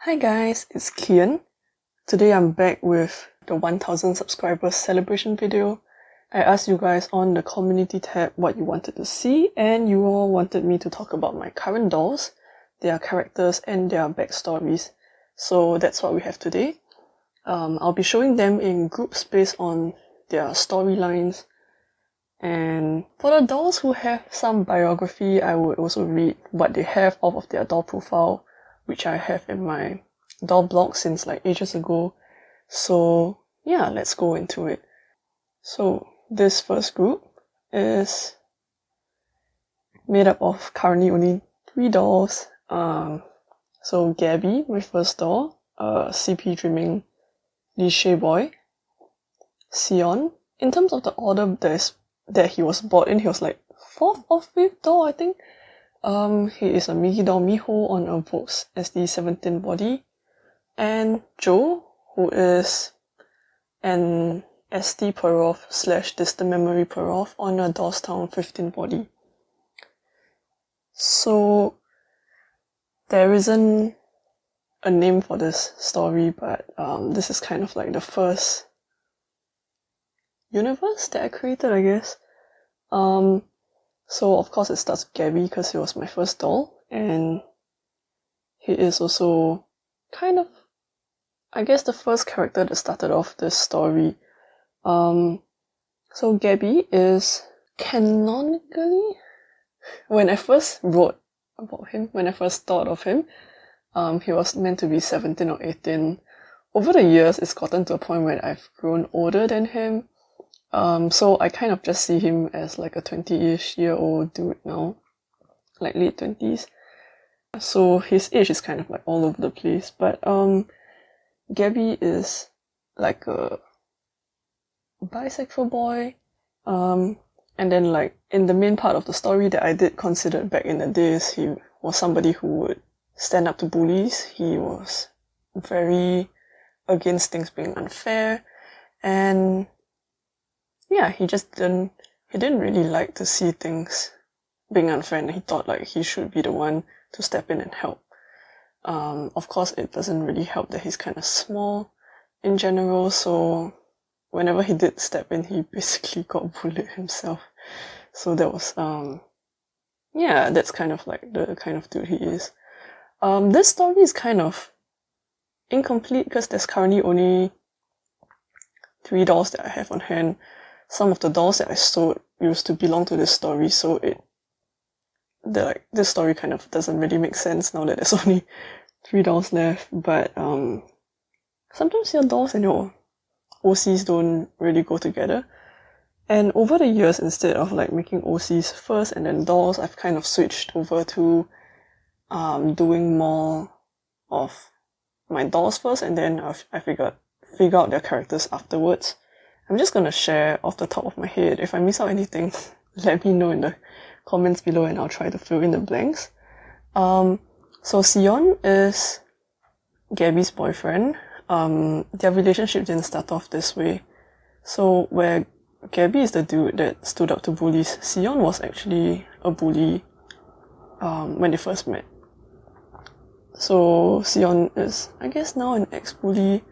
Hi guys, it's Kian. Today I'm back with the 1000 subscribers celebration video. I asked you guys on the community tab what you wanted to see, and you all wanted me to talk about my current dolls, their characters and their backstories. So that's what we have today. I'll be showing them in groups based on their storylines. And for the dolls who have some biography, I would also read what they have off of their doll profile, which I have in my doll blog since like ages ago. So yeah, let's go into it. So this first group is made up of currently only 3 dolls. So Gabby, my first doll, CP Dreaming Liché Boy, Sion. In terms of the order that he was bought in, he was like 4th or 5th doll, I think. He is a Migi doll Miho on a Vox SD17 body. And Joe, who is an SD Perov / Distant Memory Perov on a Dollstown 15 body. So there isn't a name for this story, but this is kind of like the first universe that I created, I guess. So of course it starts with Gabby because he was my first doll, and he is also kind of, I guess, the first character that started off this story. So Gabby is canonically, when I first wrote about him, when I first thought of him, he was meant to be 17 or 18. Over the years, it's gotten to a point where I've grown older than him. So I kind of just see him as like a 20-ish year old dude now, like late 20s. So his age is kind of like all over the place. But Gabby is like a bisexual boy. And then like in the main part of the story that I did consider back in the days, he was somebody who would stand up to bullies. He was very against things being unfair, and yeah, he didn't really like to see things being unfair, and he thought like he should be the one to step in and help. Of course, it doesn't really help that he's kind of small in general, so whenever he did step in, he basically got bullied himself. So that was, yeah, that's kind of like the kind of dude he is. This story is kind of incomplete because there's currently only 3 dolls that I have on hand. Some of the dolls that I sold used to belong to this story, so this story kind of doesn't really make sense now that there's only 3 dolls left. But sometimes your dolls and your OCs don't really go together. And over the years, instead of like making OCs first and then dolls, I've kind of switched over to doing more of my dolls first, and then I figure out their characters afterwards. I'm just gonna share off the top of my head. If I miss out anything, let me know in the comments below and I'll try to fill in the blanks. So Sion is Gabby's boyfriend. Their relationship didn't start off this way. So where Gabby is the dude that stood up to bullies, Sion was actually a bully when they first met. So Sion is, I guess, now an ex-bully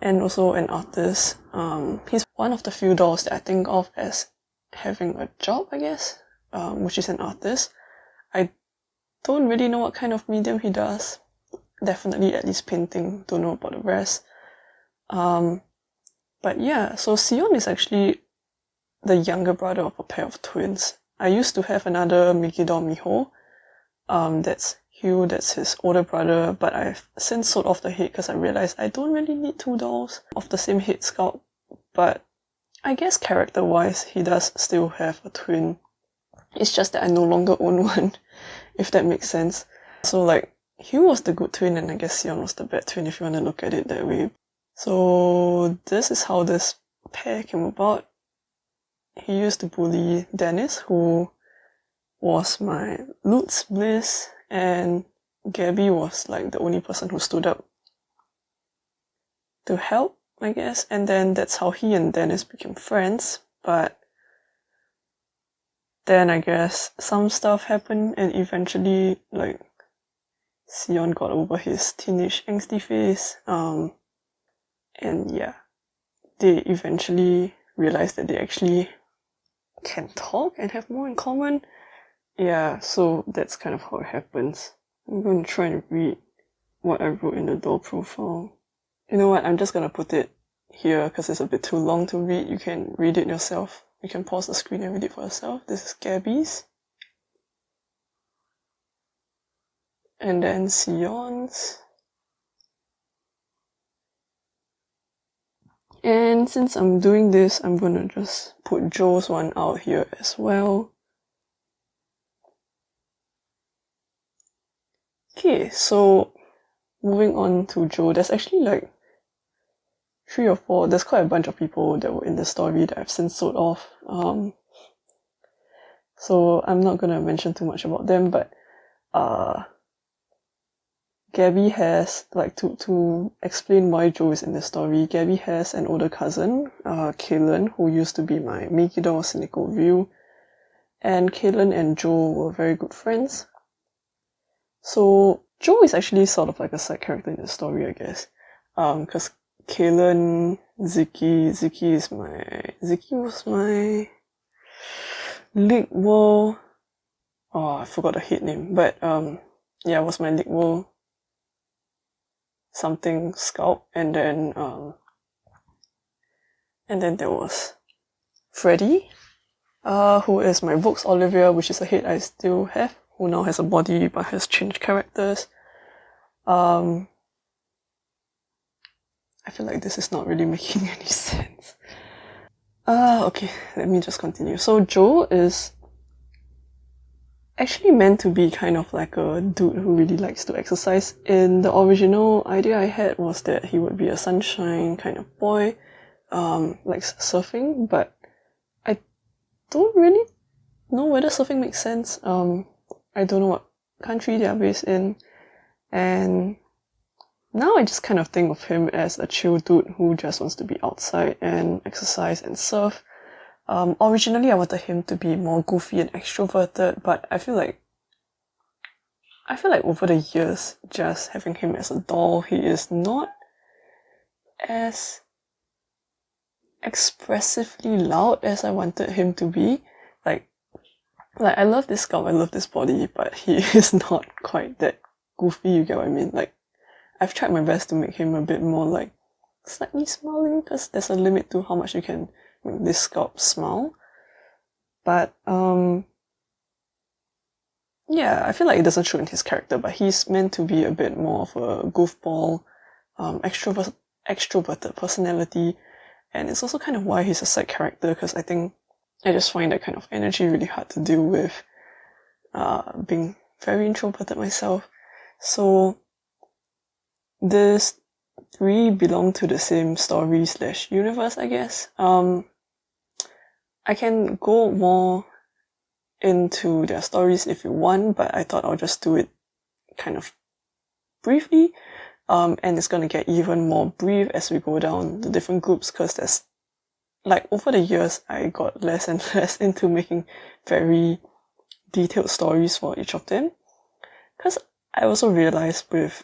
and also an artist. He's one of the few dolls that I think of as having a job, I guess, which is an artist. I don't really know what kind of medium he does. Definitely at least painting, don't know about the rest. But yeah, so Sion is actually the younger brother of a pair of twins. I used to have another Migi doll Miho. That's Hugh, that's his older brother, but I've since sold off the head because I realized I don't really need 2 dolls of the same head sculpt. But I guess character-wise, he does still have a twin. It's just that I no longer own one, if that makes sense. So like, Hugh was the good twin and I guess Sion was the bad twin if you want to look at it that way. So this is how this pair came about. He used to bully Dennis, who was my Lutz Bliss, and Gabby was like the only person who stood up to help, I guess. And then that's how he and Dennis became friends. But then I guess some stuff happened and eventually like Sion got over his teenage angsty phase. And yeah, they eventually realized that they actually can talk and have more in common. Yeah, so that's kind of how it happens. I'm going to try and read what I wrote in the doll profile. You know what, I'm just going to put it here because it's a bit too long to read. You can read it yourself. You can pause the screen and read it for yourself. This is Gabby's. And then Sion's. And since I'm doing this, I'm gonna just put Joe's one out here as well. Okay, so moving on to Joe, there's actually like 3 or 4, there's quite a bunch of people that were in the story that I've since sold off. So I'm not gonna mention too much about them, but Gabby has, like, to explain why Joe is in the story, Gabby has an older cousin, Kaylin, who used to be my Megiddo cynical view, and Kaylin and Joe were very good friends. So Joe is actually sort of like a side character in the story, I guess, because Kaylin, Ziki was my League World, I forgot the hit name, but yeah, it was my League World something scout, and then there was Freddy, who is my Vox Olivia, which is a hit I still have, who now has a body but has changed characters. I feel like this is not really making any sense. Okay, let me just continue. So Joe is actually meant to be kind of like a dude who really likes to exercise. In the original idea I had was that he would be a sunshine kind of boy, likes surfing, but I don't really know whether surfing makes sense. I don't know what country they are based in, and now I just kind of think of him as a chill dude who just wants to be outside and exercise and surf. Originally I wanted him to be more goofy and extroverted, but I feel like over the years, just having him as a doll, he is not as expressively loud as I wanted him to be. Like I love this sculpt, I love this body, but he is not quite that goofy, you get what I mean? Like, I've tried my best to make him a bit more like slightly smiling, because there's a limit to how much you can make this sculpt smile. But yeah, I feel like it doesn't show in his character, but he's meant to be a bit more of a goofball, extroverted personality, and it's also kind of why he's a side character, because I think I just find that kind of energy really hard to deal with, being very introverted myself. So these 3 belong to the same story / universe, I guess. I can go more into their stories if you want, but I thought I'll just do it kind of briefly. And it's gonna get even more brief as we go down the different groups, because there's, like, over the years I got less and less into making very detailed stories for each of them. Because I also realized with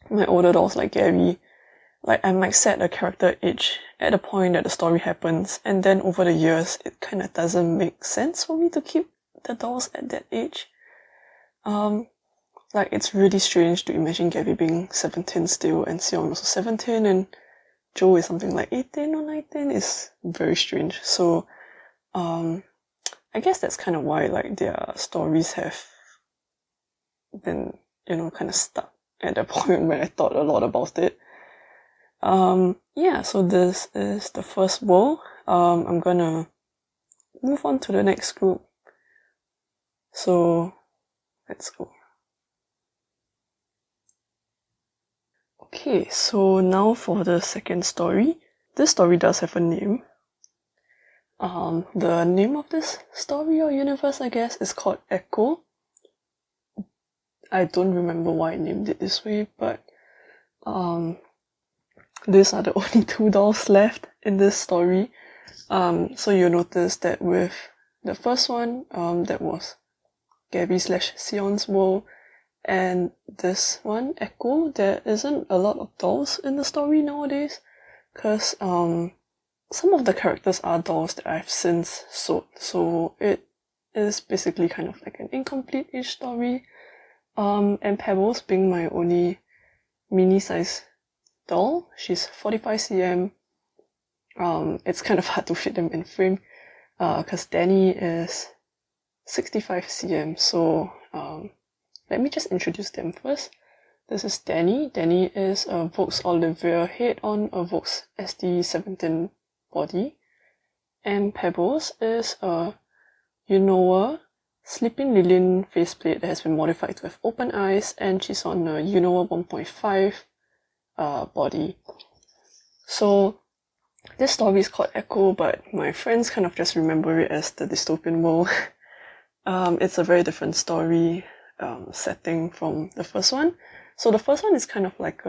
my older dolls like Gabby, like, I might set a character age at the point that the story happens, and then over the years it kind of doesn't make sense for me to keep the dolls at that age. Like, it's really strange to imagine Gabby being 17 still, and Sion also 17, and Joe is something like 18 or 19. Is very strange. So I guess that's kind of why, like, their stories have been, kind of stuck at the point where I thought a lot about it. Yeah, so this is the first world. I'm gonna move on to the next group. So let's go. Okay, so now for the second story. This story does have a name. The name of this story or universe, I guess, is called Echo. I don't remember why I named it this way, but these are the only 2 dolls left in this story. So you'll notice that with the first one, that was Gabby / Sion's world, And this one, Echo, there isn't a lot of dolls in the story nowadays, because some of the characters are dolls that I've since sold, so it is basically kind of like an incomplete-ish story. And Pebbles being my only mini-size doll, she's 45 cm. It's kind of hard to fit them in frame, because Danny is 65 cm, so let me just introduce them first. This is Danny. Danny is a Volks Olivia head on a Volks SD17 body. And Pebbles is a Unoa Sleeping Lillian faceplate that has been modified to have open eyes, and she's on a Unoa 1.5 body. So this story is called Echo, but my friends kind of just remember it as the dystopian world. It's a very different story setting from the first one. So the first one is kind of like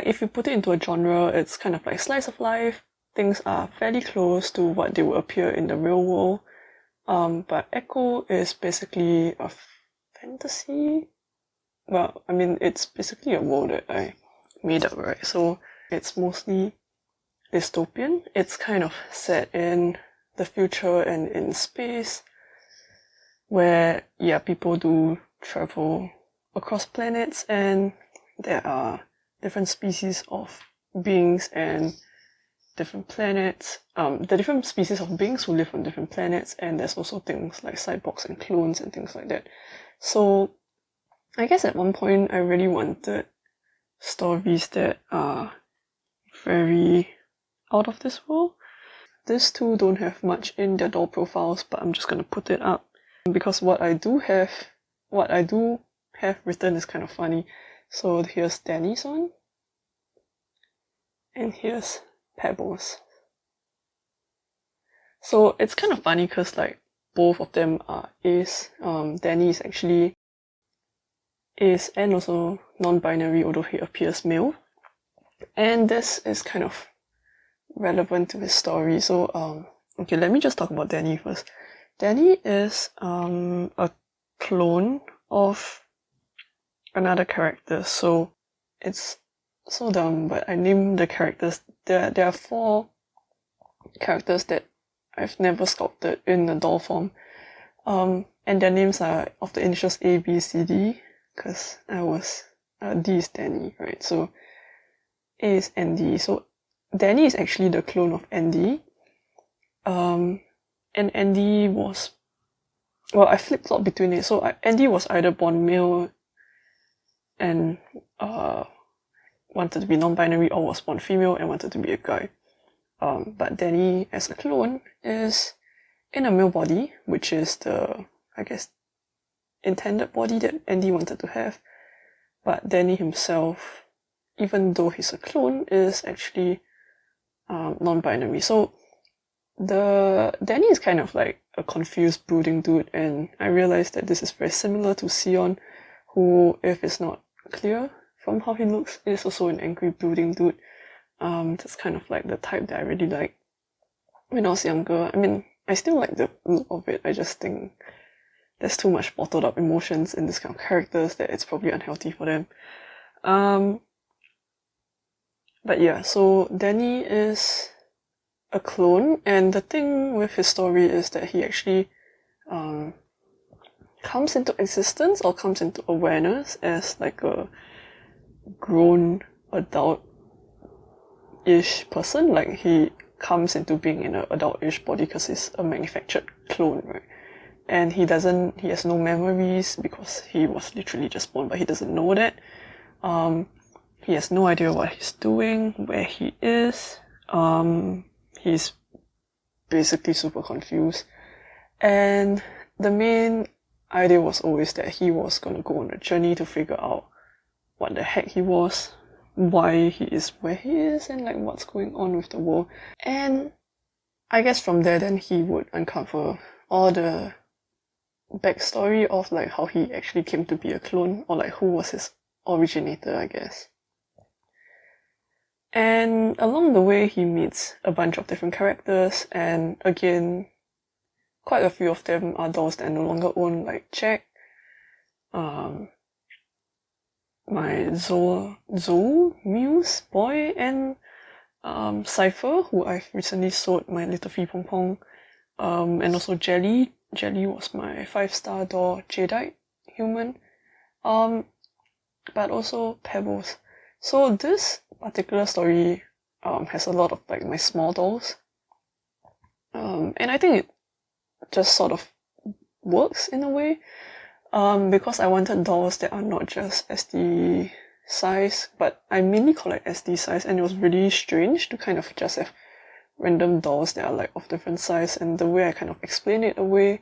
if you put it into a genre, it's kind of like slice of life. Things are fairly close to what they would appear in the real world. But Echo is basically a fantasy. Well, I mean, it's basically a world that I made up, right? So it's mostly dystopian. It's kind of set in the future and in space, where, yeah, people do travel across planets, and there are different species of beings and different planets. The different species of beings who live on different planets, and there's also things like cyborgs and clones and things like that. So I guess at one point I really wanted stories that are very out of this world. These two don't have much in their doll profiles, but I'm just gonna put it up because what I do have written is kind of funny. So here's Danny's one, and here's Pebbles. So it's kind of funny because like both of them are ace. Danny is actually ace and also non-binary, although he appears male. And this is kind of relevant to his story. So okay, let me just talk about Danny first. Danny is a clone of another character. So it's so dumb, but I named the characters. There are 4 characters that I've never sculpted in the doll form. And their names are of the initials A, B, C, D, because D is Danny, right? So A is Andy. So Danny is actually the clone of Andy. And Andy was, well, I flip-flopped between it. So Andy was either born male and wanted to be non-binary, or was born female and wanted to be a guy. But Danny, as a clone, is in a male body, which is the, I guess, intended body that Andy wanted to have. But Danny himself, even though he's a clone, is actually non-binary. So Danny is kind of like a confused brooding dude, and I realized that this is very similar to Sion, who, if it's not clear from how he looks, is also an angry brooding dude. That's kind of like the type that I really like when I was younger. I mean, I still like the look of it. I just think there's too much bottled up emotions in this kind of characters that it's probably unhealthy for them. But yeah, so Danny is a clone, and the thing with his story is that he actually comes into existence or comes into awareness as like a grown adult-ish person. Like he comes into being in an adult-ish body because he's a manufactured clone, right? And he has no memories because he was literally just born, but he doesn't know that. He has no idea what he's doing, where he is. He's basically super confused. And the main idea was always that he was going to go on a journey to figure out what the heck he was, why he is where he is, and like what's going on with the world. And I guess from there then he would uncover all the backstory of like how he actually came to be a clone, or like who was his originator, I guess. And along the way he meets a bunch of different characters, and again, quite a few of them are dolls that I no longer own, like Jack. my Zoe Muse boy, and Cypher, who I've recently sold my little Fee Pong Pong, and also Jelly. Jelly was my 5-star door Jadeite human, but also Pebbles. So this particular story has a lot of like my small dolls, and I think it just sort of works in a way, because I wanted dolls that are not just SD size, but I mainly collect SD size, and it was really strange to kind of just have random dolls that are like of different size, and the way I kind of explain it away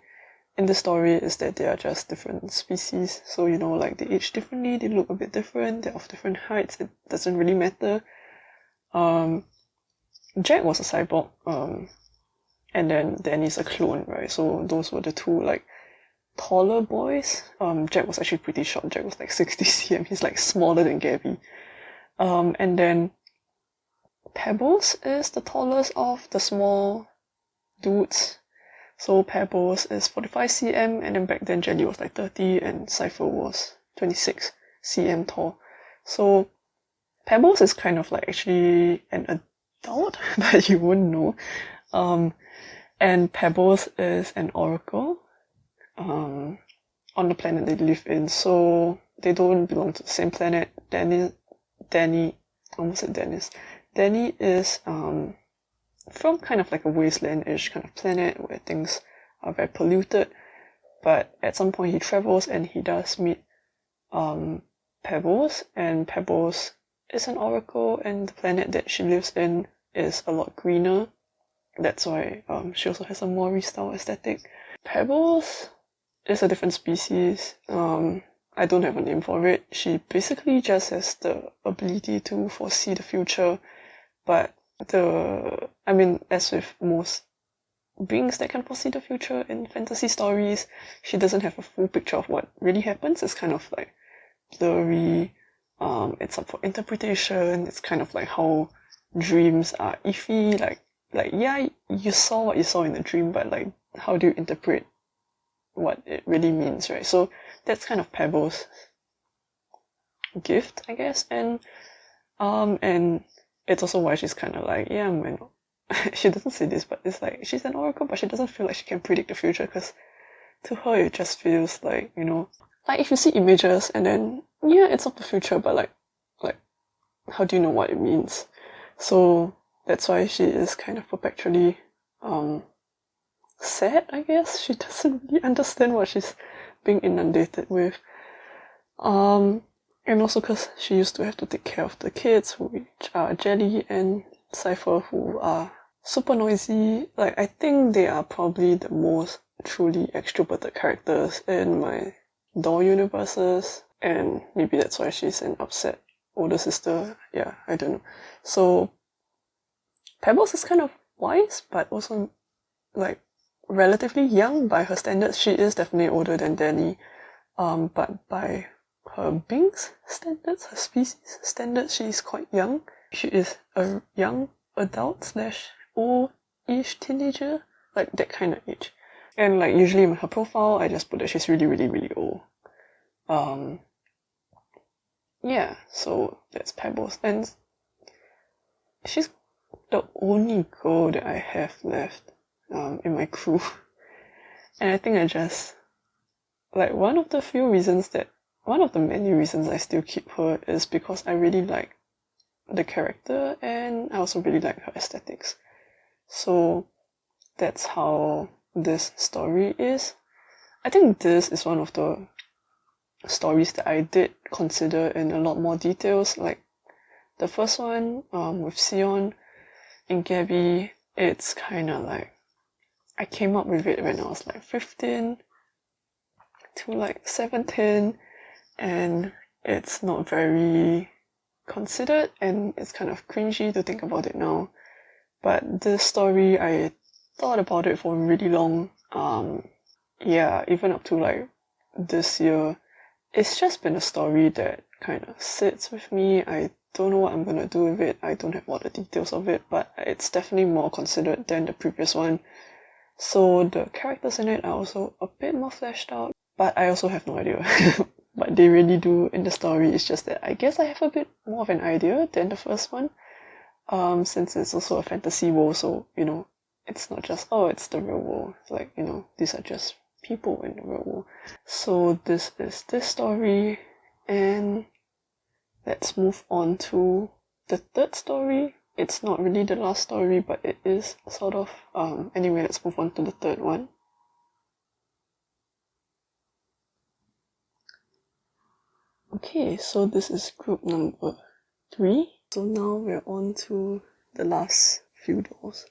in the story is that they are just different species. So, you know, like they age differently, they look a bit different, they're of different heights, it doesn't really matter. Jack was a cyborg, and then Danny's a clone, right? So those were the two like taller boys. Jack was actually pretty short. Jack was like 60 cm. He's like smaller than Gabby. And then Pebbles is the tallest of the small dudes. So Pebbles is 45 cm, and then back then Jelly was like 30, and Cypher was 26 cm tall. So Pebbles is kind of like actually an adult, but you wouldn't know. And Pebbles is an oracle on the planet they live in, so they don't belong to the same planet. Danny is from kind of like a wasteland-ish kind of planet where things are very polluted, but at some point he travels and he does meet Pebbles, and Pebbles is an oracle, and the planet that she lives in is a lot greener. That's why she also has a more style aesthetic. Pebbles is a different species. I don't have a name for it. She basically just has the ability to foresee the future, but as with most beings that can foresee the future in fantasy stories, she doesn't have a full picture of what really happens. It's kind of like blurry. It's up for interpretation. It's kind of like how dreams are iffy. Like yeah, you saw what you saw in the dream, but like how do you interpret what it really means, right? So that's kind of Pebbles' gift, I guess, and it's also why she's kind of like, yeah, man. She doesn't say this, but it's like she's an oracle, but she doesn't feel like she can predict the future, because to her it just feels like, you know, like if you see images and then yeah, it's of the future, but like how do you know what it means? So that's why she is kind of perpetually sad, I guess. She doesn't really understand what she's being inundated with. And also because she used to have to take care of the kids, which are Jelly and Cypher, who are super noisy. Like, I think they are probably the most truly extroverted characters in my doll universes, and maybe that's why she's an upset older sister. Yeah, I don't know. So Pebbles is kind of wise, but also like relatively young by her standards. She is definitely older than Danny, but by her being's standards, her species standards, she is quite young. She is a young adult slash old-ish teenager, like that kind of age. And like usually in her profile, I just put that she's really, really, really old. Yeah, so that's Pebbles, and she's the only girl that I have left in my crew. And I think I just, like, one of the many reasons I still keep her is because I really like the character, and I also really like her aesthetics. So that's how this story is. I think this is one of the stories that I did consider in a lot more details. Like the first one with Sion and Gabby, it's kind of like I came up with it when I was like 15 to like 17, and it's not very considered, and it's kind of cringy to think about it now. But this story, I thought about it for really long. Even up to like this year, it's just been a story that kind of sits with me. I don't know what I'm gonna do with it. I don't have all the details of it, but it's definitely more considered than the previous one. So the characters in it are also a bit more fleshed out, but I also have no idea but they really do in the story. It's just that I guess I have a bit more of an idea than the first one, since it's also a fantasy world, so, you know, it's not just, oh, it's the real world. It's like, you know, these are just people in the real world. So this is this story, and let's move on to the third story. It's not really the last story, but it is sort of. Anyway, let's move on to the third one. Okay, so this is group number 3. So now we're on to the last few dolls.